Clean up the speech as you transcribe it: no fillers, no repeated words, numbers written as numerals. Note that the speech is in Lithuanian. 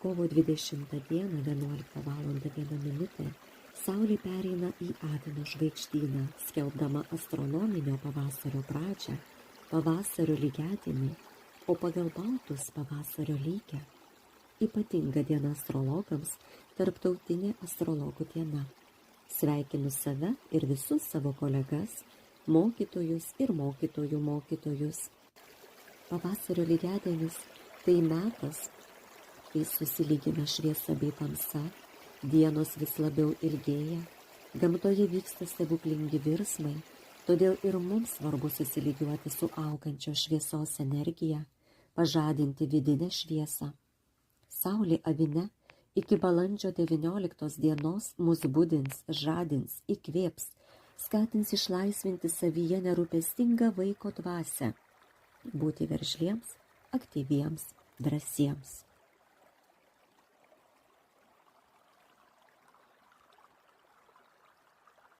Kovo 20 dieną 11 val. 1 minutė Saulė pereina į Avino žvaigždyną, skelbdama astronominio pavasario pradžią, pavasario lygiadienį, o pagal baltus pavasario lygią. Ypatinga diena astrologams, tarptautinė astrologų diena. Sveikinu save ir visus savo kolegas, mokytojus ir mokytojų mokytojus. Pavasario lygiadienis tai metas, kai susilygina šviesa bei tamsa, dienos vis labiau ilgėja, gamtoje vyksta stebuklingi virsmai, todėl ir mums svarbu susilygiuoti su augančios šviesos energija, pažadinti vidinę šviesą. Saulė Avine iki balandžio 19 dienos mus budins, žadins, įkvėps, skatins išlaisvinti savyje nerūpestingą vaiko dvasią, būti veržliems, aktyviems, drąsiems.